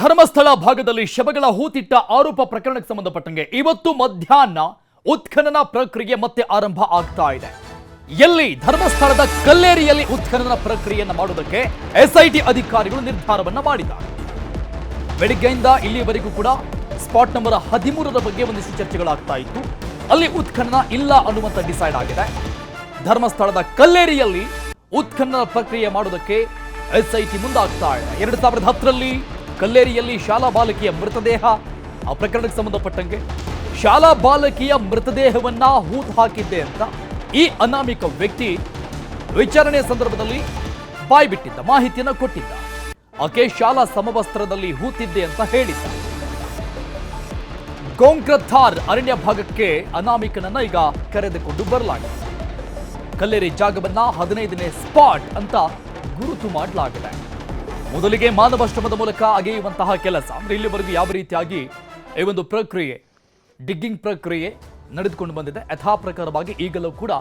ಧರ್ಮಸ್ಥಳ ಭಾಗದಲ್ಲಿ ಶವಗಳ ಹೂತಿಟ್ಟ ಆರೋಪ ಪ್ರಕರಣಕ್ಕೆ ಸಂಬಂಧಪಟ್ಟಂಗೆ ಇವತ್ತು ಮಧ್ಯಾಹ್ನ ಉತ್ಖನನ ಪ್ರಕ್ರಿಯೆ ಮತ್ತೆ ಆರಂಭ ಆಗ್ತಾ ಇದೆ. ಎಲ್ಲಿ ಧರ್ಮಸ್ಥಳದ ಕಲ್ಲೇರಿಯಲ್ಲಿ ಉತ್ಖನನ ಪ್ರಕ್ರಿಯೆಯನ್ನು ಮಾಡುವುದಕ್ಕೆ ಎಸ್ಐಟಿ ಅಧಿಕಾರಿಗಳು ನಿರ್ಧಾರವನ್ನ ಮಾಡಿದ್ದಾರೆ. ಬೆಳಿಗ್ಗೆಯಿಂದ ಇಲ್ಲಿಯವರೆಗೂ ಕೂಡ ಸ್ಪಾಟ್ ನಂಬರ್ 13ರ ಬಗ್ಗೆ ಒಂದಿಷ್ಟು ಚರ್ಚೆಗಳಾಗ್ತಾ ಇತ್ತು. ಅಲ್ಲಿ ಉತ್ಖನನ ಇಲ್ಲ ಅನ್ನುವಂತ ಡಿಸೈಡ್ ಆಗಿದೆ. ಧರ್ಮಸ್ಥಳದ ಕಲ್ಲೇರಿಯಲ್ಲಿ ಉತ್ಖನನ ಪ್ರಕ್ರಿಯೆ ಮಾಡುವುದಕ್ಕೆ ಎಸ್ಐಟಿ ಮುಂದಾಗ್ತಾ ಇದೆ. 2010ರಲ್ಲಿ ಕಲ್ಲೇರಿಯಲ್ಲಿ ಶಾಲಾ ಬಾಲಕಿಯ ಮೃತದೇಹ ಆ ಪ್ರಕರಣಕ್ಕೆ ಸಂಬಂಧಪಟ್ಟಂಗೆ ಶಾಲಾ ಬಾಲಕಿಯ ಮೃತದೇಹವನ್ನ ಹೂತು ಹಾಕಿದ್ದೆ ಅಂತ ಈ ಅನಾಮಿಕ ವ್ಯಕ್ತಿ ವಿಚಾರಣೆ ಸಂದರ್ಭದಲ್ಲಿ ಬಾಯ್ಬಿಟ್ಟಿದ್ದ, ಮಾಹಿತಿಯನ್ನ ಕೊಟ್ಟಿದ್ದ. ಆಕೆ ಶಾಲಾ ಸಮವಸ್ತ್ರದಲ್ಲಿ ಹೂತಿದ್ದೆ ಅಂತ ಹೇಳಿದ್ದ. ಗೋಂಕ್ರಥಾರ್ ಅರಣ್ಯ ಭಾಗಕ್ಕೆ ಅನಾಮಿಕನನ್ನ ಈಗ ಕರೆದುಕೊಂಡು ಬರಲಾಗಿದೆ. ಕಲ್ಲೇರಿ ಜಾಗವನ್ನ 15ನೇ ಸ್ಪಾಟ್ ಅಂತ ಗುರುತು ಮಾಡಲಾಗಿದೆ. ಮೊದಲಿಗೆ ಮಾನವಾಶ್ರಮದ ಮೂಲಕ ಅಗೆಯುವಂತಹ ಕೆಲಸ ಅಂದ್ರೆ ಇಲ್ಲಿವರೆಗೂ ಯಾವ ರೀತಿಯಾಗಿ ಈ ಒಂದು ಪ್ರಕ್ರಿಯೆ ಡಿಗ್ಗಿಂಗ್ ಪ್ರಕ್ರಿಯೆ ನಡೆದುಕೊಂಡು ಬಂದಿದೆ, ಯಥಾ ಪ್ರಕಾರವಾಗಿ ಈಗಲೂ ಕೂಡ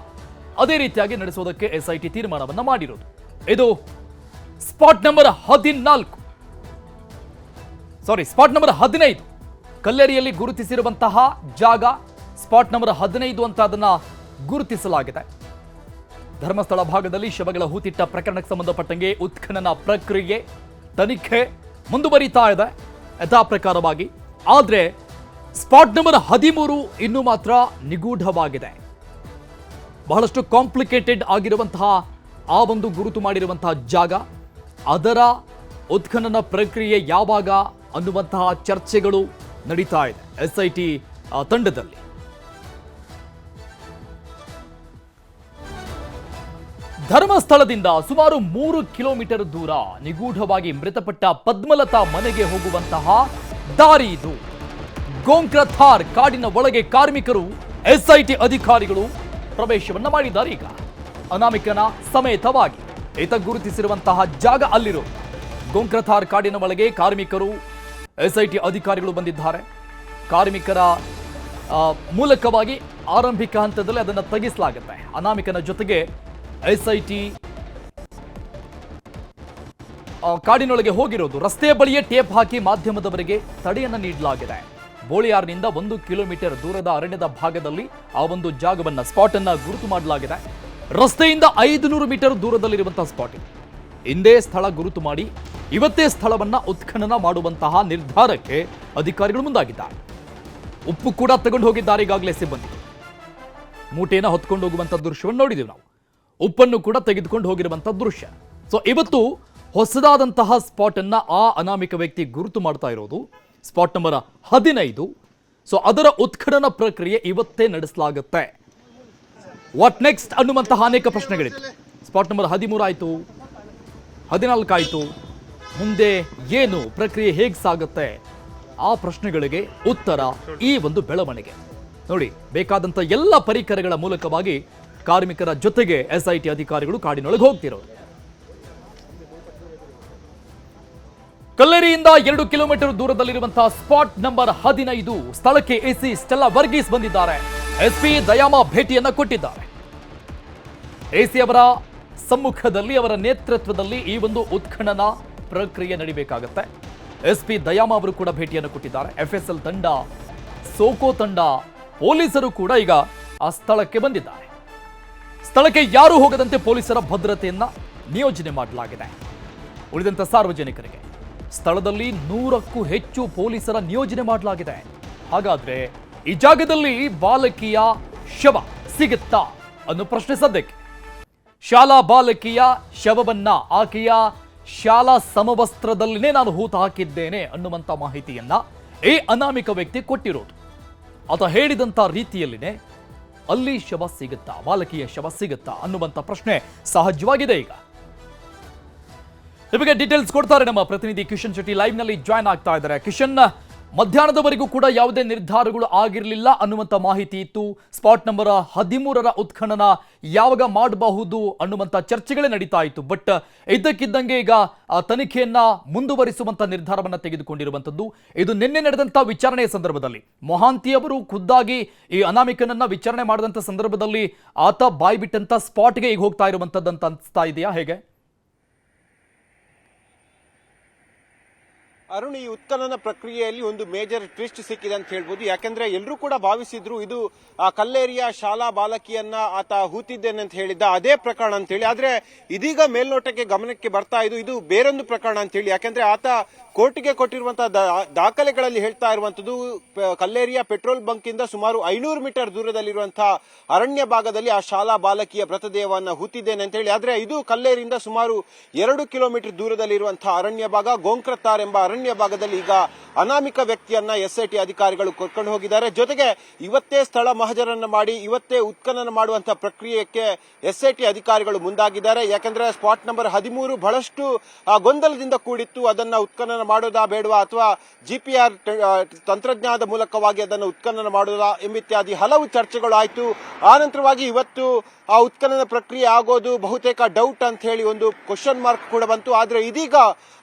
ಅದೇ ರೀತಿಯಾಗಿ ನಡೆಸೋದಕ್ಕೆ ಎಸ್ಐಟಿ ತೀರ್ಮಾನವನ್ನ ಮಾಡಿರೋದು. ಇದು ಸ್ಪಾಟ್ ನಂಬರ್ 15 ಕಲ್ಲೇರಿಯಲ್ಲಿ ಗುರುತಿಸಿರುವಂತಹ ಜಾಗ ಸ್ಪಾಟ್ ನಂಬರ್ 15 ಅಂತ ಅದನ್ನ ಗುರುತಿಸಲಾಗಿದೆ. ಧರ್ಮಸ್ಥಳ ಭಾಗದಲ್ಲಿ ಶವಗಳ ಹೂತಿಟ್ಟ ಪ್ರಕರಣಕ್ಕೆ ಸಂಬಂಧಪಟ್ಟಂಗೆ ಉತ್ಖನನ ಪ್ರಕ್ರಿಯೆ ತನಿಖೆ ಮುಂದುವರಿತಾ ಇದೆ ಯಥಾ ಪ್ರಕಾರವಾಗಿ. ಆದ್ರೆ ಸ್ಪಾಟ್ ನಂಬರ್ 13 ಇನ್ನೂ ಮಾತ್ರ ನಿಗೂಢವಾಗಿದೆ. ಬಹಳಷ್ಟು ಕಾಂಪ್ಲಿಕೇಟೆಡ್ ಆಗಿರುವಂತಹ ಆ ಒಂದು ಗುರುತು ಮಾಡಿರುವಂತಹ ಜಾಗ, ಅದರ ಉತ್ಖನನ ಪ್ರಕ್ರಿಯೆ ಯಾವಾಗ ಅನ್ನುವಂತಹ ಚರ್ಚೆಗಳು ನಡೀತಾ ಇದೆ ಎಸ್ಐಟಿ ತಂಡದಲ್ಲಿ. ಧರ್ಮಸ್ಥಳದಿಂದ ಸುಮಾರು 3 ಕಿಲೋಮೀಟರ್ ದೂರ ನಿಗೂಢವಾಗಿ ಮೃತಪಟ್ಟ ಪದ್ಮಲತಾ ಮನೆಗೆ ಹೋಗುವಂತಹ ದಾರಿ ಇದು. ಗೋಂಕ್ರಥಾರ್ ಕಾಡಿನ ಒಳಗೆ ಕಾರ್ಮಿಕರು ಎಸ್ಐಟಿ ಅಧಿಕಾರಿಗಳು ಪ್ರವೇಶವನ್ನ ಮಾಡಿದ್ದಾರೆ. ಈಗ ಅನಾಮಿಕನ ಸಮೇತವಾಗಿ ಈತ ಗುರುತಿಸಿರುವಂತಹ ಜಾಗ ಅಲ್ಲಿರೋ ಗೋಂಕ್ರಥಾರ್ ಕಾಡಿನ ಒಳಗೆ ಕಾರ್ಮಿಕರು ಎಸ್ಐಟಿ ಅಧಿಕಾರಿಗಳು ಬಂದಿದ್ದಾರೆ. ಕಾರ್ಮಿಕರ ಮೂಲಕವಾಗಿ ಆರಂಭಿಕ ಹಂತದಲ್ಲಿ ಅದನ್ನು ತಗ್ಗಿಸಲಾಗುತ್ತೆ. ಅನಾಮಿಕನ ಜೊತೆಗೆ ಎಸ್ಐಟಿ ಕಾಡಿನೊಳಗೆ ಹೋಗಿರೋದು. ರಸ್ತೆಯ ಬಳಿಯೇ ಟೇಪ್ ಹಾಕಿ ಮಾಧ್ಯಮದವರಿಗೆ ತಡೆಯನ್ನ ನೀಡಲಾಗಿದೆ. ಬೋಳಿಯಾರ್ನಿಂದ 1 ಕಿಲೋಮೀಟರ್ ದೂರದ ಅರಣ್ಯದ ಭಾಗದಲ್ಲಿ ಆ ಒಂದು ಜಾಗವನ್ನ ಸ್ಪಾಟ್ ಅನ್ನ ಗುರುತು ಮಾಡಲಾಗಿದೆ. ರಸ್ತೆಯಿಂದ 500 ಮೀಟರ್ ದೂರದಲ್ಲಿರುವಂತಹ ಸ್ಪಾಟ್ ಇದು. ಹಿಂದೆ ಸ್ಥಳ ಗುರುತು ಮಾಡಿ ಇವತ್ತೇ ಸ್ಥಳವನ್ನ ಉತ್ಖನನ ಮಾಡುವಂತಹ ನಿರ್ಧಾರಕ್ಕೆ ಅಧಿಕಾರಿಗಳು ಮುಂದಾಗಿದ್ದಾರೆ. ಉಪ್ಪು ಕೂಡ ತಗೊಂಡು ಹೋಗಿದ್ದಾರೆ ಈಗಾಗಲೇ ಸಿಬ್ಬಂದಿ. ಮೂಟೆಯನ್ನು ಹೊತ್ಕೊಂಡು ಹೋಗುವಂತಹ ದೃಶ್ಯವನ್ನು ನೋಡಿದೀವಿ ನಾವು. ಉಪ್ಪನ್ನು ಕೂಡ ತೆಗೆದುಕೊಂಡು ಹೋಗಿರುವಂತಹ ದೃಶ್ಯ. ಸೊ ಇವತ್ತು ಹೊಸದಾದಂತಹ ಸ್ಪಾಟ್ ಅನ್ನ ಆ ಅನಾಮಿಕ ವ್ಯಕ್ತಿ ಗುರುತು ಮಾಡ್ತಾ ಇರೋದು ಸ್ಪಾಟ್ ನಂಬರ್ 15. ಸೊ ಅದರ ಉತ್ಖನನ ಪ್ರಕ್ರಿಯೆ ಇವತ್ತೇ ನಡೆಸಲಾಗುತ್ತೆ. ವಾಟ್ ನೆಕ್ಸ್ಟ್ ಅನ್ನುವಂತಹ ಅನೇಕ ಪ್ರಶ್ನೆಗಳಿವೆ. ಸ್ಪಾಟ್ ನಂಬರ್ 13 ಆಯ್ತು, 14 ಆಯ್ತು, ಮುಂದೆ ಏನು ಪ್ರಕ್ರಿಯೆ ಹೇಗೆ ಸಾಗುತ್ತೆ? ಆ ಪ್ರಶ್ನೆಗಳಿಗೆ ಉತ್ತರ ಈ ಒಂದು ಬೆಳವಣಿಗೆ ನೋಡಿ. ಬೇಕಾದಂತ ಎಲ್ಲ ಪರಿಕರಗಳ ಮೂಲಕವಾಗಿ ಕಾರ್ಮಿಕರ ಜೊತೆಗೆ ಎಸ್ಐಟಿ ಅಧಿಕಾರಿಗಳು ಕಾಡಿನೊಳಗೆ ಹೋಗ್ತಿರೋದು. ಕಲ್ಲೇರಿಯಿಂದ 2 ಕಿಲೋಮೀಟರ್ ದೂರದಲ್ಲಿರುವಂತಹ ಸ್ಪಾಟ್ ನಂಬರ್ 15 ಸ್ಥಳಕ್ಕೆ ಎಸಿ ಸ್ಟೆಲ್ಲಾ ವರ್ಗೀಸ್ ಬಂದಿದ್ದಾರೆ. ಎಸ್ಪಿ ದಯಾಮ ಭೇಟಿಯನ್ನ ಕೊಟ್ಟಿದ್ದಾರೆ. ಎಸಿ ಅವರ ಸಮ್ಮುಖದಲ್ಲಿ, ಅವರ ನೇತೃತ್ವದಲ್ಲಿ ಈ ಒಂದು ಉತ್ಖನನ ಪ್ರಕ್ರಿಯೆ ನಡೀಬೇಕಾಗತ್ತೆ. ಎಸ್ಪಿ ದಯಾಮ ಅವರು ಕೂಡ ಭೇಟಿಯನ್ನು ಕೊಟ್ಟಿದ್ದಾರೆ. ಎಫ್ಎಸ್ಎಲ್ ತಂಡ, ಸೋಕೋ ತಂಡ, ಪೊಲೀಸರು ಕೂಡ ಈಗ ಆ ಸ್ಥಳಕ್ಕೆ ಬಂದಿದ್ದಾರೆ. ಸ್ಥಳಕ್ಕೆ ಯಾರೂ ಹೋಗದಂತೆ ಪೊಲೀಸರ ಭದ್ರತೆಯನ್ನ ನಿಯೋಜನೆ ಮಾಡಲಾಗಿದೆ. ಉಳಿದಂತ ಸಾರ್ವಜನಿಕರಿಗೆ ಸ್ಥಳದಲ್ಲಿ 100ಕ್ಕೂ ಹೆಚ್ಚು ಪೊಲೀಸರ ನಿಯೋಜನೆ ಮಾಡಲಾಗಿದೆ. ಹಾಗಾದ್ರೆ ಈ ಜಾಗದಲ್ಲಿ ಬಾಲಕಿಯ ಶವ ಸಿಗುತ್ತಾ ಅನ್ನೋ ಪ್ರಶ್ನೆ ಸದ್ಯಕ್ಕೆ. ಶಾಲಾ ಬಾಲಕಿಯ ಶವವನ್ನ ಆಕೆಯ ಶಾಲಾ ಸಮವಸ್ತ್ರದಲ್ಲಿನೇ ನಾನು ಹೂತು ಹಾಕಿದ್ದೇನೆ ಅನ್ನುವಂತ ಮಾಹಿತಿಯನ್ನ ಈ ಅನಾಮಿಕ ವ್ಯಕ್ತಿ ಕೊಟ್ಟಿರೋದು. ಆತ ಹೇಳಿದಂತ ರೀತಿಯಲ್ಲಿನೇ ಅಲ್ಲಿ ಶವ ಸಿಗುತ್ತಾ, ಬಾಲಕಿಯ ಶವ ಸಿಗುತ್ತಾ ಅನ್ನುವಂತ ಪ್ರಶ್ನೆ ಸಹಜವಾಗಿದೆ. ಈಗ ನಿಮಗೆ ಡೀಟೇಲ್ಸ್ ಕೊಡ್ತಾರೆ ನಮ್ಮ ಪ್ರತಿನಿಧಿ ಕಿಶನ್ ಶೆಟ್ಟಿ, ಲೈವ್ ನಲ್ಲಿ ಜಾಯ್ನ್ ಆಗ್ತಾ ಇದ್ದಾರೆ. ಕಿಶನ್, ಮಧ್ಯಾಹ್ನದವರೆಗೂ ಕೂಡ ಯಾವುದೇ ನಿರ್ಧಾರಗಳು ಆಗಿರಲಿಲ್ಲ ಅನ್ನುವಂತ ಮಾಹಿತಿ ಇತ್ತು. ಸ್ಪಾಟ್ ನಂಬರ್ 13ರ ಉತ್ಖನನ ಯಾವಾಗ ಮಾಡಬಹುದು ಅನ್ನುವಂತ ಚರ್ಚೆಗಳೇ ನಡೀತಾ ಇತ್ತು. ಬಟ್ ಇದ್ದಕ್ಕಿದ್ದಂಗೆ ಈಗ ತನಿಖೆಯನ್ನ ಮುಂದುವರಿಸುವಂತ ನಿರ್ಧಾರವನ್ನ ತೆಗೆದುಕೊಂಡಿರುವಂತದ್ದು. ಇದು ನಿನ್ನೆ ನಡೆದಂತ ವಿಚಾರಣೆಯ ಸಂದರ್ಭದಲ್ಲಿ ಮೊಹಾಂತಿ ಅವರು ಖುದ್ದಾಗಿ ಈ ಅನಾಮಿಕನನ್ನ ವಿಚಾರಣೆ ಮಾಡಿದಂತ ಸಂದರ್ಭದಲ್ಲಿ ಆತ ಬಾಯ್ಬಿಟ್ಟಂತ ಸ್ಪಾಟ್ಗೆ ಈಗ ಹೋಗ್ತಾ ಇರುವಂತದ್ದು ಅಂತ ಅನಿಸ್ತಾ ಇದೆಯಾ, ಹೇಗೆ? ಅರುಣ್, ಈ ಉತ್ಖನನ ಪ್ರಕ್ರಿಯೆಯಲ್ಲಿ ಒಂದು ಮೇಜರ್ ಟ್ವಿಸ್ಟ್ ಸಿಕ್ಕಿದೆ ಅಂತ ಹೇಳ್ಬೋದು. ಯಾಕೆಂದ್ರೆ ಎಲ್ಲರೂ ಕೂಡ ಭಾವಿಸಿದ್ರು ಇದು ಕಲ್ಲೇರಿಯ ಶಾಲಾ ಬಾಲಕಿಯನ್ನ ಆತ ಹೂತಿದ್ದೇನೆ ಅಂತ ಹೇಳಿದ್ದ ಅದೇ ಪ್ರಕರಣ ಅಂತ ಹೇಳಿ. ಆದ್ರೆ ಇದೀಗ ಮೇಲ್ನೋಟಕ್ಕೆ ಗಮನಕ್ಕೆ ಬರ್ತಾ ಇದು ಬೇರೊಂದು ಪ್ರಕರಣ ಅಂತ ಹೇಳಿ. ಯಾಕೆಂದ್ರೆ ಆತ ಕೋರ್ಟ್ಗೆ ಕೊಟ್ಟಿರುವಂತಹ ದಾಖಲೆಗಳಲ್ಲಿ ಹೇಳ್ತಾ ಇರುವಂತದ್ದು ಕಲ್ಲೇರಿಯ ಪೆಟ್ರೋಲ್ ಬಂಕ್ ಇಂದ ಸುಮಾರು 500 ಮೀಟರ್ ದೂರದಲ್ಲಿರುವಂತಹ ಅರಣ್ಯ ಭಾಗದಲ್ಲಿ ಆ ಶಾಲಾ ಬಾಲಕಿಯ ಮೃತದೇಹವನ್ನು ಹೂತಿದ್ದೇನೆ ಅಂತ ಹೇಳಿ. ಆದ್ರೆ ಇದು ಕಲ್ಲೇರಿಯಿಂದ ಸುಮಾರು 2 ಕಿಲೋಮೀಟರ್ ದೂರದಲ್ಲಿರುವಂತಹ ಅರಣ್ಯ ಭಾಗ ಗೋಂಕ್ರತಾರ್ ಎಂಬ ಅರಣ್ಯ ಭಾಗದಲ್ಲಿ ಈಗ ಅನಾಮಿಕ ವ್ಯಕ್ತಿಯನ್ನ ಎಸ್ಐಟಿ ಅಧಿಕಾರಿಗಳು ಕರ್ಕೊಂಡು ಹೋಗಿದ್ದಾರೆ. ಜೊತೆಗೆ ಇವತ್ತೇ ಸ್ಥಳ ಮಹಜರನ್ನ ಮಾಡಿ ಇವತ್ತೇ ಉತ್ಖನನ ಮಾಡುವಂತಹ ಪ್ರಕ್ರಿಯೆಗೆ ಎಸ್ಐಟಿ ಅಧಿಕಾರಿಗಳು ಮುಂದಾಗಿದ್ದಾರೆ. ಯಾಕಂದ್ರೆ ಸ್ಪಾಟ್ ನಂಬರ್ 13 ಬಹಳಷ್ಟು ಗೊಂದಲದಿಂದ ಕೂಡಿತ್ತು. ಅದನ್ನ ಉತ್ಖನನ ಮಾಡೋದಾ ಬೇಡವಾ ಅಥವಾ ಜಿಪಿಆರ್ ತಂತ್ರಜ್ಞಾನದ ಮೂಲಕವಾಗಿ ಅದನ್ನು ಉತ್ಖನನ ಮಾಡೋದಾ ಎಂಬಿತ್ಯಾದಿ ಹಲವು ಚರ್ಚೆಗಳು ಆಯಿತು. ಆ ನಂತರವಾಗಿ ಇವತ್ತು ಆ ಉತ್ಖನನ ಪ್ರಕ್ರಿಯೆ ಆಗೋದು ಬಹುತೇಕ ಡೌಟ್ ಅಂತ ಹೇಳಿ ಒಂದು ಕ್ವಶನ್ ಮಾರ್ಕ್ ಕೂಡ ಬಂತು. ಆದ್ರೆ ಇದೀಗ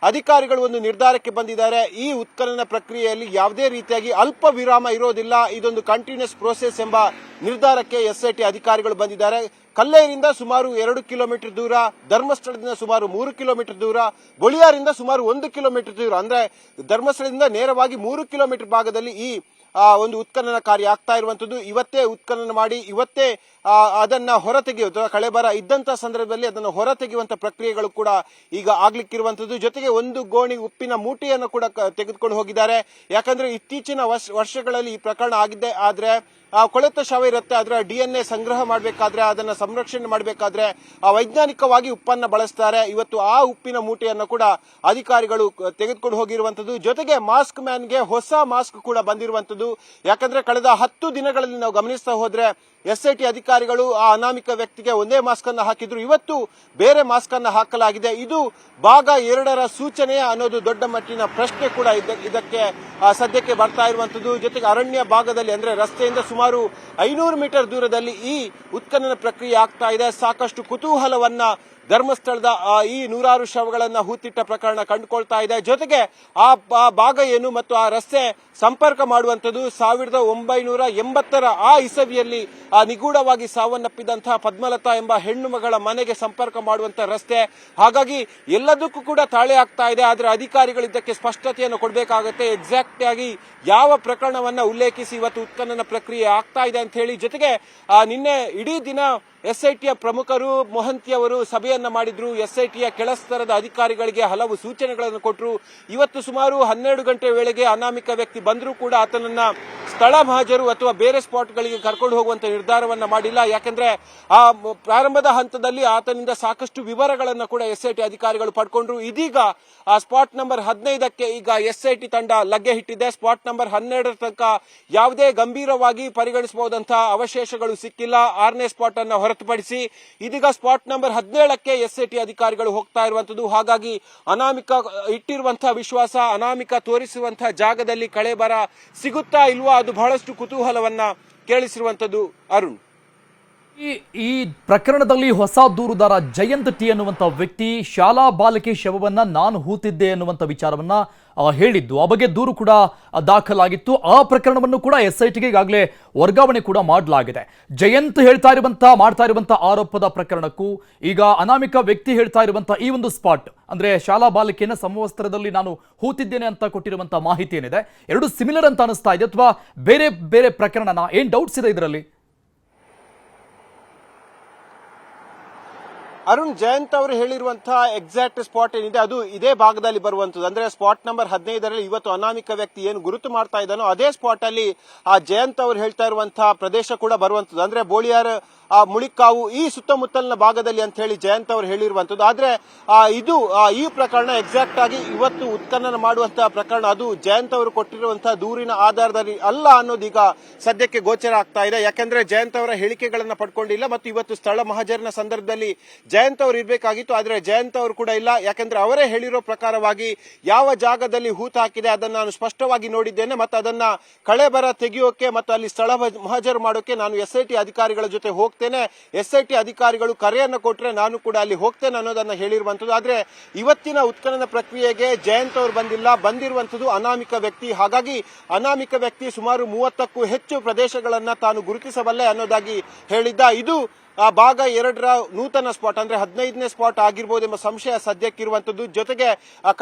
ಅಧಿಕಾರಿಗಳು ಒಂದು ನಿರ್ಧಾರಕ್ಕೆ ಬಂದಿದ್ದಾರೆ. ಈ ಉತ್ಖನನ ಪ್ರಕ್ರಿಯೆಯಲ್ಲಿ ಯಾವುದೇ ರೀತಿಯಾಗಿ ಅಲ್ಪ ವಿರಾಮ ಇರೋದಿಲ್ಲ, ಇದೊಂದು ಕಂಟಿನ್ಯೂಸ್ ಪ್ರೋಸೆಸ್ ಎಂಬ ನಿರ್ಧಾರಕ್ಕೆ ಎಸ್ಐಟಿ ಅಧಿಕಾರಿಗಳು ಬಂದಿದ್ದಾರೆ. ಕಲ್ಲೇರಿಂದ ಸುಮಾರು 2 ಕಿಲೋಮೀಟರ್ ದೂರ, ಧರ್ಮಸ್ಥಳದಿಂದ ಸುಮಾರು 3 ಕಿಲೋಮೀಟರ್ ದೂರ, ಬೊಳಿಯಾರಿಂದ ಸುಮಾರು 1 ಕಿಲೋಮೀಟರ್ ದೂರ, ಅಂದ್ರೆ ಧರ್ಮಸ್ಥಳದಿಂದ ನೇರವಾಗಿ 3 ಕಿಲೋಮೀಟರ್ ಭಾಗದಲ್ಲಿ ಈ ಒಂದು ಉತ್ಖನನ ಕಾರ್ಯ ಆಗ್ತಾ ಇರುವಂತದ್ದು. ಇವತ್ತೇ ಉತ್ಖನನ ಮಾಡಿ ಇವತ್ತೇ ಅದನ್ನ ಹೊರತೆಗೆಯುವ ಕಳೆಬರ ಇದ್ದಂತ ಸಂದರ್ಭದಲ್ಲಿ ಅದನ್ನು ಹೊರತೆಗೆಯುವಂತ ಪ್ರಕ್ರಿಯೆಗಳು ಕೂಡ ಈಗ ಆಗ್ಲಿಕ್ಕಿರುವಂತದ್ದು. ಜೊತೆಗೆ ಒಂದು ಗೋಣಿ ಉಪ್ಪಿನ ಮೂಟೆಯನ್ನು ಕೂಡ ತೆಗೆದುಕೊಂಡು ಹೋಗಿದ್ದಾರೆ. ಯಾಕಂದ್ರೆ ಇತ್ತೀಚಿನ ವರ್ಷಗಳಲ್ಲಿ ಈ ಪ್ರಕರಣ ಆಗಿದೆ. ಆದ್ರೆ ಕೊಳೆತ ಶವ ಇರುತ್ತೆ, ಅದರ DNA ಸಂಗ್ರಹ ಮಾಡಬೇಕಾದ್ರೆ ಅದನ್ನ ಸಂರಕ್ಷಣೆ ಮಾಡಬೇಕಾದ್ರೆ ವೈಜ್ಞಾನಿಕವಾಗಿ ಉಪ್ಪನ್ನ ಬಳಸ್ತಾರೆ. ಇವತ್ತು ಆ ಉಪ್ಪಿನ ಮೂಟೆಯನ್ನು ಕೂಡ ಅಧಿಕಾರಿಗಳು ತೆಗೆದುಕೊಂಡು ಹೋಗಿರುವಂತದ್ದು. ಜೊತೆಗೆ ಮಾಸ್ಕ್ ಮ್ಯಾನ್ಗೆ ಹೊಸ ಮಾಸ್ಕ್ ಕೂಡ ಬಂದಿರುವಂತದ್ದು. ಯಾಕಂದ್ರೆ ಕಳೆದ 10 ದಿನಗಳಲ್ಲಿ ನಾವು ಗಮನಿಸ್ತಾ ಹೋದ್ರೆ ಎಸ್ಐಟಿ ಅಧಿಕಾರಿಗಳು ಆ ಅನಾಮಿಕ ವ್ಯಕ್ತಿಗೆ ಒಂದೇ ಮಾಸ್ಕ್ ಅನ್ನು ಹಾಕಿದ್ರು, ಇವತ್ತು ಬೇರೆ ಮಾಸ್ಕ್ ಅನ್ನು ಹಾಕಲಾಗಿದೆ. ಇದು ಭಾಗ 2ರ ಸೂಚನೆಯ ಅನ್ನೋದು ದೊಡ್ಡ ಮಟ್ಟಿನ ಪ್ರಶ್ನೆ ಕೂಡ ಇದಕ್ಕೆ ಸದ್ಯಕ್ಕೆ ಬರ್ತಾ ಇರುವಂತದ್ದು. ಜೊತೆಗೆ ಅರಣ್ಯ ಭಾಗದಲ್ಲಿ ಅಂದ್ರೆ ರಸ್ತೆಯಿಂದ ಸುಮಾರು 500 ಮೀಟರ್ ದೂರದಲ್ಲಿ ಈ ಉತ್ಖನನ ಪ್ರಕ್ರಿಯೆ ಆಗ್ತಾ ಇದೆ. ಸಾಕಷ್ಟು ಕುತೂಹಲವನ್ನ ಧರ್ಮಸ್ಥಳದ ಈ 100 ಶವಗಳನ್ನ ಹೂತಿಟ್ಟ ಪ್ರಕರಣ ಕಂಡುಕೊಳ್ತಾ ಇದೆ. ಜೊತೆಗೆ ಆ ಭಾಗ ಏನು ಮತ್ತು ಆ ರಸ್ತೆ ಸಂಪರ್ಕ ಮಾಡುವಂತದ್ದು 1980ರ ಆ ಇಸವಿಯಲ್ಲಿ ನಿಗೂಢವಾಗಿ ಸಾವನ್ನಪ್ಪಿದಂತಹ ಪದ್ಮಲತಾ ಎಂಬ ಹೆಣ್ಣು ಮಗಳ ಮನೆಗೆ ಸಂಪರ್ಕ ಮಾಡುವಂತ ರಸ್ತೆ. ಹಾಗಾಗಿ ಎಲ್ಲದಕ್ಕೂ ಕೂಡ ತಾಳೆ ಆಗ್ತಾ ಇದೆ. ಆದ್ರೆ ಅಧಿಕಾರಿಗಳು ಇದಕ್ಕೆ ಸ್ಪಷ್ಟತೆಯನ್ನು ಕೊಡಬೇಕಾಗುತ್ತೆ. ಎಕ್ಸಾಕ್ಟ್ ಆಗಿ ಯಾವ ಪ್ರಕರಣವನ್ನ ಉಲ್ಲೇಖಿಸಿ ಇವತ್ತು ಉತ್ಖನನ ಪ್ರಕ್ರಿಯೆ ಆಗ್ತಾ ಇದೆ ಅಂತ ಹೇಳಿ. ಜೊತೆಗೆ ನಿನ್ನೆ ಇಡೀ ದಿನ ಎಸ್ಐಟಿಯ ಪ್ರಮುಖರು ಮೊಹಂತಿಯವರು ಸಭೆಯನ್ನ ಮಾಡಿದ್ರು. ಎಸ್ಐಟಿಯ ಕೆಳಸ್ತರದ ಅಧಿಕಾರಿಗಳಿಗೆ ಹಲವು ಸೂಚನೆಗಳನ್ನು ಕೊಟ್ಟರು. ಇವತ್ತು ಸುಮಾರು 12 ಗಂಟೆ ವೇಳೆಗೆ ಅನಾಮಿಕ ವ್ಯಕ್ತಿ ಬಂದರೂ ಕೂಡ ಆತನನ್ನ ಸ್ಥಳ ಮಹಜರು ಅಥವಾ ಬೇರೆ ಸ್ಪಾಟ್ಗಳಿಗೆ ಕರ್ಕೊಂಡು ಹೋಗುವಂತ ನಿರ್ಧಾರವನ್ನ ಮಾಡಿಲ್ಲ. ಯಾಕಂದ್ರೆ ಆ ಪ್ರಾರಂಭದ ಹಂತದಲ್ಲಿ ಆತನಿಂದ ಸಾಕಷ್ಟು ವಿವರಗಳನ್ನು ಕೂಡ ಎಸ್ಐಟಿ ಅಧಿಕಾರಿಗಳು ಪಡ್ಕೊಂಡ್ರು. ಇದೀಗ ಆ ಸ್ಪಾಟ್ ನಂಬರ್ 15ಕ್ಕೆ ಈಗ ಎಸ್ಐಟಿ ತಂಡ ಲಗ್ಗೆ ಇಟ್ಟಿದೆ. ಸ್ಪಾಟ್ ನಂಬರ್ 12ರ ತನಕ ಯಾವುದೇ ಗಂಭೀರವಾಗಿ ಪರಿಗಣಿಸಬಹುದಂತಹ ಅವಶೇಷಗಳು ಸಿಕ್ಕಿಲ್ಲ, 6ನೇ ಸ್ಪಾಟ್ ಅನ್ನ ಹೊರತುಪಡಿಸಿ. ಇದೀಗ ಸ್ಪಾಟ್ ನಂಬರ್ 17ಕ್ಕೆ ಎಸ್ಐಟಿ ಅಧಿಕಾರಿಗಳು ಹೋಗ್ತಾ ಇರುವಂತದ್ದು. ಹಾಗಾಗಿ ಅನಾಮಿಕ ಇಟ್ಟಿರುವಂತಹ ವಿಶ್ವಾಸ, ಅನಾಮಿಕ ತೋರಿಸುವಂತಹ ಜಾಗದಲ್ಲಿ ಕಳೆಬರ ಸಿಗುತ್ತಾ ಇಲ್ವಾ, ಅದು ಬಹಳಷ್ಟು ಕುತೂಹಲವನ್ನ ಕೇಳಿಸಿರುವಂತದ್ದು. ಅರುಣ್, ಈ ಪ್ರಕರಣದಲ್ಲಿ ಹೊಸ ದೂರುದಾರ ಜಯಂತ್ ಟಿ ಅನ್ನುವಂಥ ವ್ಯಕ್ತಿ ಶಾಲಾ ಬಾಲಕಿ ಶವವನ್ನ ನಾನು ಹೂತಿದ್ದೆ ಅನ್ನುವಂಥ ವಿಚಾರವನ್ನ ಹೇಳಿದ್ದು, ಆ ಬಗ್ಗೆ ದೂರು ಕೂಡ ದಾಖಲಾಗಿತ್ತು. ಆ ಪ್ರಕರಣವನ್ನು ಕೂಡ ಎಸ್ಐಟಿಗೆ ಈಗಾಗಲೇ ವರ್ಗಾವಣೆ ಕೂಡ ಮಾಡಲಾಗಿದೆ. ಜಯಂತ್ ಮಾಡ್ತಾ ಇರುವಂತಹ ಆರೋಪದ ಪ್ರಕರಣಕ್ಕೂ ಈಗ ಅನಾಮಿಕ ವ್ಯಕ್ತಿ ಹೇಳ್ತಾ ಇರುವಂತಹ ಈ ಒಂದು ಸ್ಪಾಟ್ ಅಂದ್ರೆ ಶಾಲಾ ಬಾಲಕಿಯನ್ನ ಸಮವಸ್ತ್ರದಲ್ಲಿ ನಾನು ಹೂತಿದ್ದೇನೆ ಅಂತ ಕೊಟ್ಟಿರುವಂತಹ ಮಾಹಿತಿ ಏನಿದೆ, ಎರಡು ಸಿಮಿಲರ್ ಅಂತ ಅನಿಸ್ತಾ ಇದೆ ಅಥವಾ ಬೇರೆ ಬೇರೆ ಪ್ರಕರಣನ? ಏನ್ ಡೌಟ್ಸ್ ಇದೆ ಇದರಲ್ಲಿ? ಅರುಣ್, ಜಯಂತ್ ಅವರು ಹೇಳಿರುವಂತಹ ಎಕ್ಸಾಕ್ಟ್ ಸ್ಪಾಟ್ ಏನಿದೆ ಅದು ಇದೇ ಭಾಗದಲ್ಲಿ ಬರುವಂತದ್ದು. ಅಂದ್ರೆ ಸ್ಪಾಟ್ ನಂಬರ್ 15ರಲ್ಲಿ ಇವತ್ತು ಅನಾಮಿಕ ವ್ಯಕ್ತಿ ಏನು ಗುರುತು ಮಾಡ್ತಾ ಇದ್ದಾನೋ ಅದೇ ಸ್ಪಾಟ್ ಅಲ್ಲಿ ಆ ಜಯಂತ್ ಅವರು ಹೇಳ್ತಾ ಇರುವಂತಹ ಪ್ರದೇಶ ಕೂಡ ಬರುವಂತದ್ದು. ಅಂದ್ರೆ ಬೋಳಿಯಾರ್, ಮುಳಿಕಾವು ಈ ಸುತ್ತಮುತ್ತಲಿನ ಭಾಗದಲ್ಲಿ ಅಂತ ಹೇಳಿ ಜಯಂತ್ ಅವರು ಹೇಳಿರುವಂತದ್ದು. ಆದ್ರೆ ಇದು ಈ ಪ್ರಕರಣ ಎಕ್ಸಾಕ್ಟ್ ಆಗಿ ಇವತ್ತು ಉತ್ಖನನ ಮಾಡುವಂತಹ ಪ್ರಕರಣ ಅದು ಜಯಂತ್ ಅವರು ಕೊಟ್ಟಿರುವಂತಹ ದೂರಿನ ಆಧಾರದಲ್ಲಿ ಅಲ್ಲ ಅನ್ನೋದು ಈಗ ಸದ್ಯಕ್ಕೆ ಗೋಚರ ಆಗ್ತಾ ಇದೆ. ಯಾಕಂದ್ರೆ ಜಯಂತ್ ಅವರ ಹೇಳಿಕೆಗಳನ್ನ ಪಡ್ಕೊಂಡಿಲ್ಲ ಮತ್ತು ಇವತ್ತು ಸ್ಥಳ ಮಹಜರಿನ ಸಂದರ್ಭದಲ್ಲಿ ಜಯಂತ್ ಅವರು ಇರಬೇಕಾಗಿತ್ತು, ಆದ್ರೆ ಜಯಂತ್ ಅವರು ಕೂಡ ಇಲ್ಲ. ಯಾಕಂದ್ರೆ ಅವರೇ ಹೇಳಿರೋ ಪ್ರಕಾರವಾಗಿ ಯಾವ ಜಾಗದಲ್ಲಿ ಹೂತು ಹಾಕಿದೆ ಅದನ್ನ ನಾನು ಸ್ಪಷ್ಟವಾಗಿ ನೋಡಿದ್ದೇನೆ ಮತ್ತು ಅದನ್ನ ಕಳೆಬರ ತೆಗೆಯೋಕೆ ಮತ್ತು ಅಲ್ಲಿ ಸ್ಥಳ ಮಹಜರು ಮಾಡೋಕೆ ನಾನು ಎಸ್ಐಟಿ ಅಧಿಕಾರಿಗಳ ಜೊತೆ ಹೋಗ್ತೇನೆ, ಎಸ್ಐಟಿ ಅಧಿಕಾರಿಗಳು ಕರೆಯನ್ನು ಕೊಟ್ರೆ ನಾನು ಕೂಡ ಅಲ್ಲಿ ಹೋಗ್ತೇನೆ ಅನ್ನೋದನ್ನ ಹೇಳಿರುವಂತದ್ದು. ಆದ್ರೆ ಇವತ್ತಿನ ಉತ್ಖನನ ಪ್ರಕ್ರಿಯೆಗೆ ಜಯಂತ್ ಅವರು ಬಂದಿರುವಂತದ್ದು ಅನಾಮಿಕ ವ್ಯಕ್ತಿ. ಹಾಗಾಗಿ ಅನಾಮಿಕ ವ್ಯಕ್ತಿ ಸುಮಾರು 30ಕ್ಕೂ ಹೆಚ್ಚು ಪ್ರದೇಶಗಳನ್ನ ತಾನು ಗುರುತಿಸಬಲ್ಲೆ ಅನ್ನೋದಾಗಿ ಹೇಳಿದ್ದ. ಇದು ಭಾಗ 2ರ ನೂತನ ಸ್ಪಾಟ್ ಅಂದ್ರೆ 15ನೇ ಸ್ಪಾಟ್ ಆಗಿರ್ಬೋದು ಎಂಬ ಸಂಶಯ ಸದ್ಯಕ್ಕಿರುವಂತದ್ದು. ಜೊತೆಗೆ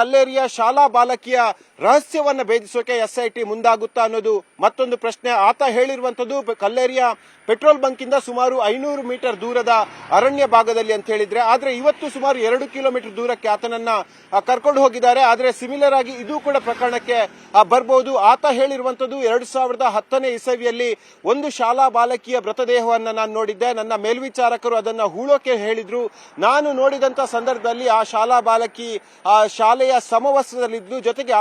ಕಲ್ಲೇರಿಯ ಶಾಲಾ ಬಾಲಕಿಯ ರಹಸ್ಯವನ್ನ ಭೇದಿಸೋಕೆ SIT ಮುಂದಾಗುತ್ತಾ ಅನ್ನೋದು ಮತ್ತೊಂದು ಪ್ರಶ್ನೆ. ಆತ ಹೇಳಿರುವಂತದ್ದು ಕಲ್ಲೇರಿಯ ಪೆಟ್ರೋಲ್ ಬಂಕ್ ಇಂದ ಸುಮಾರು 500 ಮೀಟರ್ ದೂರದ ಅರಣ್ಯ ಭಾಗದಲ್ಲಿ ಅಂತ ಹೇಳಿದ್ರೆ, ಆದ್ರೆ ಇವತ್ತು ಸುಮಾರು 2 ಕಿಲೋಮೀಟರ್ ದೂರಕ್ಕೆ ಆತನನ್ನ ಕರ್ಕೊಂಡು ಹೋಗಿದ್ದಾರೆ. ಆದ್ರೆ ಸಿಮಿಲರ್ ಆಗಿ ಇದು ಕೂಡ ಪ್ರಕರಣಕ್ಕೆ ಬರಬಹುದು. ಆತ ಹೇಳಿರುವಂತದ್ದು 2010ನೇ ಇಸವಿಯಲ್ಲಿ ಒಂದು ಶಾಲಾ ಬಾಲಕಿಯ ಮೃತದೇಹವನ್ನ ನಾನು ನೋಡಿದ್ದೆ, ನನ್ನ ಮೇಲ್ವಿಚಾರಕರು ಅದನ್ನ ಹೂಳೋಕೆ ಹೇಳಿದ್ರು. ನಾನು ನೋಡಿದಂತ ಸಂದರ್ಭದಲ್ಲಿ ಆ ಶಾಲಾ ಬಾಲಕಿ ಆ ಶಾಲೆಯ ಸಮವಸ್ತ್ರದಲ್ಲಿದ್ದು, ಜೊತೆಗೆ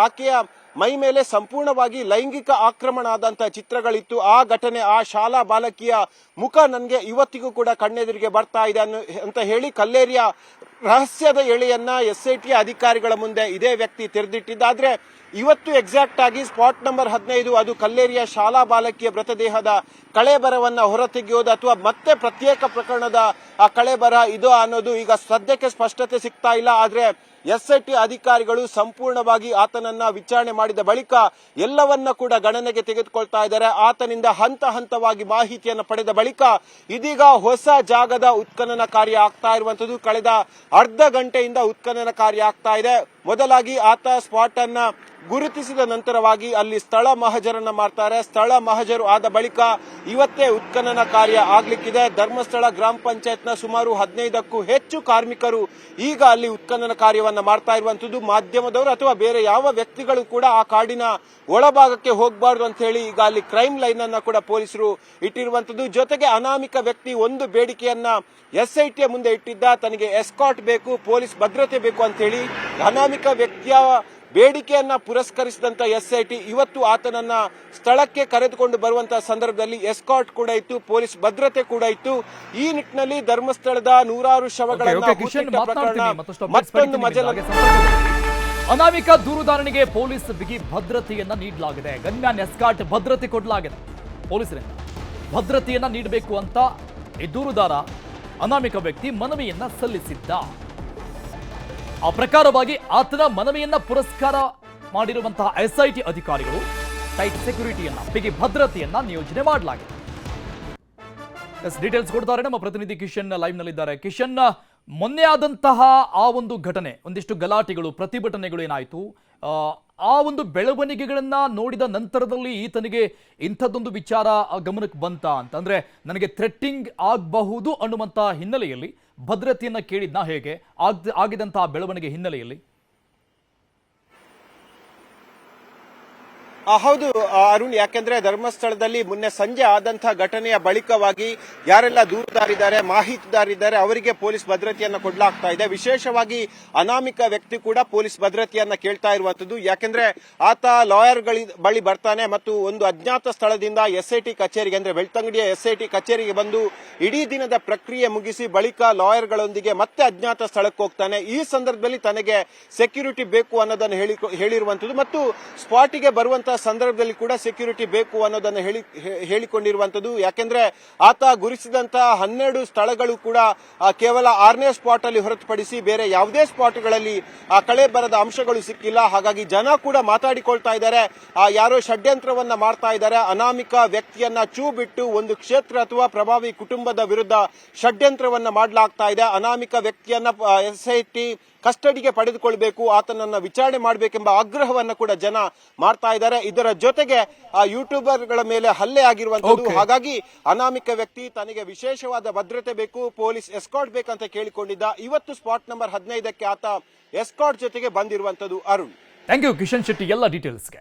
ಆಕೆಯ ಮೈ ಮೇಲೆ ಸಂಪೂರ್ಣವಾಗಿ ಲೈಂಗಿಕ ಆಕ್ರಮಣ ಆದಂತಹ ಚಿತ್ರಗಳಿತ್ತು. ಆ ಘಟನೆ, ಆ ಶಾಲಾ ಬಾಲಕಿಯ ಮುಖ ನನಗೆ ಇವತ್ತಿಗೂ ಕೂಡ ಕಣ್ಣೆದುರಿಗೆ ಬರ್ತಾ ಇದೆ ಅಂತ ಹೇಳಿ ಕಲ್ಲೇರಿಯ ರಹಸ್ಯದ ಎಳೆಯನ್ನ SIT ಅಧಿಕಾರಿಗಳ ಮುಂದೆ ಇದೇ ವ್ಯಕ್ತಿ ತೆರೆದಿಟ್ಟಿದ್ದ. ಆದ್ರೆ ಇವತ್ತು ಎಕ್ಸಾಕ್ಟ್ ಆಗಿ ಸ್ಪಾಟ್ ನಂಬರ್ 15 ಅದು ಕಲ್ಲೇರಿಯ ಶಾಲಾ ಬಾಲಕಿಯ ಮೃತದೇಹದ ಕಳೆಬರವನ್ನ ಹೊರತೆಗೆಯೋದು ಅಥವಾ ಮತ್ತೆ ಪ್ರತ್ಯೇಕ ಪ್ರಕರಣದ ಆ ಕಳೆಬರ ಇದು ಅನ್ನೋದು ಈಗ ಸದ್ಯಕ್ಕೆ ಸ್ಪಷ್ಟತೆ ಸಿಗ್ತಾ ಇಲ್ಲ. ಆದ್ರೆ SIT ಅಧಿಕಾರಿಗಳು ಸಂಪೂರ್ಣವಾಗಿ ಆತನನ್ನ ವಿಚಾರಣೆ ಮಾಡಿದ ಬಳಿಕ ಎಲ್ಲವನ್ನ ಕೂಡ ಗಣನೆಗೆ ತೆಗೆದುಕೊಳ್ತಾ ಇದ್ದಾರೆ. ಆತನಿಂದ ಹಂತ ಹಂತವಾಗಿ ಮಾಹಿತಿಯನ್ನು ಪಡೆದ ಬಳಿಕ ಇದೀಗ ಹೊಸ ಜಾಗದ ಉತ್ಖನನ ಕಾರ್ಯ ಆಗ್ತಾ ಇರುವಂತದ್ದು. ಕಳೆದ ಅರ್ಧ ಗಂಟೆಯಿಂದ ಉತ್ಖನನ ಕಾರ್ಯ ಆಗ್ತಾ ಇದೆ. ಮೊದಲಾಗಿ ಆತ ಸ್ಪಾಟ್ ಅನ್ನ ಗುರುತಿಸಿದ ನಂತರವಾಗಿ ಅಲ್ಲಿ ಸ್ಥಳ ಮಹಜರನ್ನ ಮಾಡ್ತಾರೆ. ಸ್ಥಳ ಮಹಜರು ಆದ ಬಳಿಕ ಇವತ್ತೇ ಉತ್ಖನನ ಕಾರ್ಯ ಆಗ್ಲಿಕ್ಕಿದೆ. ಧರ್ಮಸ್ಥಳ ಗ್ರಾಮ ಪಂಚಾಯತ್ನ ಸುಮಾರು 15ಕ್ಕೂ ಹೆಚ್ಚು ಕಾರ್ಮಿಕರು ಈಗ ಅಲ್ಲಿ ಉತ್ಖನನ ಕಾರ್ಯವನ್ನ ಮಾಡ್ತಾ ಇರುವಂತದ್ದು. ಮಾಧ್ಯಮದವರು ಅಥವಾ ಬೇರೆ ಯಾವ ವ್ಯಕ್ತಿಗಳು ಕೂಡ ಆ ಕಾಡಿನ ಒಳಭಾಗಕ್ಕೆ ಹೋಗಬಾರ್ದು ಅಂತ ಹೇಳಿ ಈಗ ಅಲ್ಲಿ ಕ್ರೈಮ್ ಲೈನ್ ಅನ್ನ ಕೂಡ ಪೊಲೀಸರು ಇಟ್ಟಿರುವಂತದ್ದು. ಜೊತೆಗೆ ಅನಾಮಿಕ ವ್ಯಕ್ತಿ ಒಂದು ಬೇಡಿಕೆಯನ್ನ SIT ಮುಂದೆ ಇಟ್ಟಿದ್ದ, ತನಗೆ ಎಸ್ಕಾಟ್ ಬೇಕು, ಪೊಲೀಸ್ ಭದ್ರತೆ ಬೇಕು ಅಂತ ಹೇಳಿ. ಅನಾಮಿಕ ವ್ಯಕ್ತಿಯ ಬೇಡಿಕೆಯನ್ನ ಪುರಸ್ಕರಿಸಿದಂತ SIT ಇವತ್ತು ಆತನನ್ನ ಸ್ಥಳಕ್ಕೆ ಕರೆದುಕೊಂಡು ಬರುವಂತಹ ಸಂದರ್ಭದಲ್ಲಿ ಎಸ್ಕಾಟ್ ಕೂಡ ಇತ್ತು, ಪೊಲೀಸ್ ಭದ್ರತೆ ಕೂಡ ಇತ್ತು. ಈ ನಿಟ್ಟಿನಲ್ಲಿ ಧರ್ಮಸ್ಥಳದ ನೂರಾರು ಶವಗಳನ್ನ ಮತ್ತೊಂದು ಮಜಲ. ಅನಾಮಿಕ ದೂರುದಾರನಿಗೆ ಪೊಲೀಸ್ ಬಿಗಿ ಭದ್ರತೆಯನ್ನ ನೀಡಲಾಗಿದೆ. ಗನ್ಮ್ಯಾನ್ ಎಸ್ಕಾಟ್ ಭದ್ರತೆ ಕೊಡಲಾಗಿದೆ. ಪೊಲೀಸರಿಂದ ಭದ್ರತೆಯನ್ನ ನೀಡಬೇಕು ಅಂತ ಈ ದೂರುದಾರ ಅನಾಮಿಕ ವ್ಯಕ್ತಿ ಮನವಿಯನ್ನ ಸಲ್ಲಿಸಿದ್ದ. ಆ ಪ್ರಕಾರವಾಗಿ ಆತನ ಮನವಿಯನ್ನ ಪುರಸ್ಕಾರ ಮಾಡಿರುವಂತಹ SIT ಅಧಿಕಾರಿಗಳು ಟೈಟ್ ಸೆಕ್ಯೂರಿಟಿಯನ್ನ, ಬಿಗಿ ಭದ್ರತೆಯನ್ನ ನಿಯೋಜನೆ ಮಾಡಲಾಗಿದೆ. ಡೀಟೇಲ್ಸ್ ಕೊಡ್ತಾರೆ ನಮ್ಮ ಪ್ರತಿನಿಧಿ ಕಿಶನ್ ಲೈವ್ ನಲ್ಲಿದ್ದಾರೆ. ಕಿಶನ್, ಮೊನ್ನೆ ಆದಂತಹ ಆ ಒಂದು ಘಟನೆ, ಒಂದಿಷ್ಟು ಗಲಾಟೆಗಳು, ಪ್ರತಿಭಟನೆಗಳು ಏನಾಯಿತು, ಆ ಒಂದು ಬೆಳವಣಿಗೆಗಳನ್ನ ನೋಡಿದ ನಂತರದಲ್ಲಿ ಈತನಿಗೆ ಇಂಥದ್ದೊಂದು ವಿಚಾರ ಗಮನಕ್ಕೆ ಬಂತ ಅಂತಂದ್ರೆ ನನಗೆ ಥ್ರೆಟ್ಟಿಂಗ್ ಆಗಬಹುದು ಅನ್ನುವಂಥ ಹಿನ್ನೆಲೆಯಲ್ಲಿ ಭದ್ರತೆಯನ್ನ ಕೇಳಿದ್ನ ಹೇಗೆ ಆಗಿದಂತಹ ಬೆಳವಣಿಗೆ ಹಿನ್ನೆಲೆಯಲ್ಲಿ? ಹೌದು ಅರುಣ್, ಯಾಕೆಂದ್ರೆ ಧರ್ಮಸ್ಥಳದಲ್ಲಿ ಮೊನ್ನೆ ಸಂಜೆ ಆದಂತಹ ಘಟನೆಯ ಬಳಿಕವಾಗಿ ಯಾರೆಲ್ಲ ದೂರುದಾರಿದ್ದಾರೆ, ಮಾಹಿತಿದಾರಿದ್ದಾರೆ ಅವರಿಗೆ ಪೊಲೀಸ್ ಭದ್ರತೆಯನ್ನ ಕೊಡಲಾಗ್ತಾ ಇದೆ. ವಿಶೇಷವಾಗಿ ಅನಾಮಿಕ ವ್ಯಕ್ತಿ ಕೂಡ ಪೊಲೀಸ್ ಭದ್ರತೆಯನ್ನ ಕೇಳ್ತಾ ಇರುವಂತದ್ದು. ಯಾಕೆಂದ್ರೆ ಆತ ಲಾಯರ್ ಬಳಿ ಬರ್ತಾನೆ ಮತ್ತು ಒಂದು ಅಜ್ಞಾತ ಸ್ಥಳದಿಂದ SIT ಕಚೇರಿಗೆ ಅಂದ್ರೆ ಬೆಳ್ತಂಗಡಿಯ SIT ಕಚೇರಿಗೆ ಬಂದು ಇಡೀ ದಿನದ ಪ್ರಕ್ರಿಯೆ ಮುಗಿಸಿ ಬಳಿಕ ಲಾಯರ್ಗಳೊಂದಿಗೆ ಮತ್ತೆ ಅಜ್ಞಾತ ಸ್ಥಳಕ್ಕೆ ಹೋಗ್ತಾನೆ. ಈ ಸಂದರ್ಭದಲ್ಲಿ ತನಗೆ ಸೆಕ್ಯೂರಿಟಿ ಬೇಕು ಅನ್ನೋದನ್ನು ಹೇಳಿರುವಂತದ್ದು ಮತ್ತು ಸ್ಪಾಟಿಗೆ ಬರುವಂತಹ ಸಂದರ್ಭದಲ್ಲಿ ಕೂಡ ಸೆಕ್ಯೂರಿಟಿ ಬೇಕು ಅನ್ನೋದನ್ನು ಹೇಳಿಕೊಂಡಿರುವಂತದ್ದು. ಯಾಕೆಂದ್ರೆ ಆತ ಗುರುತಿಸಿದಂತಹ 12 ಸ್ಥಳಗಳು ಕೂಡ ಕೇವಲ 6ನೇ ಸ್ಪಾಟ್ ಅಲ್ಲಿ ಹೊರತುಪಡಿಸಿ ಬೇರೆ ಯಾವುದೇ ಸ್ಪಾಟ್ಗಳಲ್ಲಿ ಕಳೆ ಬರದ ಅಂಶಗಳು ಸಿಕ್ಕಿಲ್ಲ. ಹಾಗಾಗಿ ಜನ ಕೂಡ ಮಾತಾಡಿಕೊಳ್ತಾ ಇದ್ದಾರೆ, ಯಾರೋ ಷಡ್ಯಂತ್ರವನ್ನ ಮಾಡ್ತಾ ಇದ್ದಾರೆ, ಅನಾಮಿಕ ವ್ಯಕ್ತಿಯನ್ನ ಚೂ ಬಿಟ್ಟು ಒಂದು ಕ್ಷೇತ್ರ ಅಥವಾ ಪ್ರಭಾವಿ ಕುಟುಂಬದ ವಿರುದ್ಧ ಷಡ್ಯಂತ್ರವನ್ನ ಮಾಡಲಾಗ್ತಾ ಇದೆ. ಅನಾಮಿಕ ವ್ಯಕ್ತಿಯನ್ನ SIT ಕಸ್ಟಡಿಗೆ ಪಡೆದುಕೊಳ್ಬೇಕು, ಆತನನ್ನ ವಿಚಾರಣೆ ಮಾಡಬೇಕೆಂಬ ಆಗ್ರಹವನ್ನ ಕೂಡ ಜನ ಮಾಡ್ತಾ ಇದ್ದಾರೆ. ಇದರ ಜೊತೆಗೆ ಯೂಟ್ಯೂಬರ್ಗಳ ಮೇಲೆ ಹಲ್ಲೆ ಆಗಿರುವಂತದ್ದು. ಹಾಗಾಗಿ ಅನಾಮಿಕ ವ್ಯಕ್ತಿ ತನಗೆ ವಿಶೇಷವಾದ ಭದ್ರತೆ ಬೇಕು, ಪೊಲೀಸ್ ಎಸ್ಕಾಟ್ ಬೇಕಂತ ಕೇಳಿಕೊಂಡಿದ್ದ. ಇವತ್ತು ಸ್ಪಾಟ್ ನಂಬರ್ 15ಕ್ಕೆ ಆತ ಎಸ್ಕಾಟ್ ಜೊತೆಗೆ ಬಂದಿರುವಂತದ್ದು. ಅರುಣ್, ಥ್ಯಾಂಕ್ ಯು ಕಿಶನ್ ಶೆಟ್ಟಿ ಎಲ್ಲ ಡೀಟೇಲ್ಸ್ಗೆ.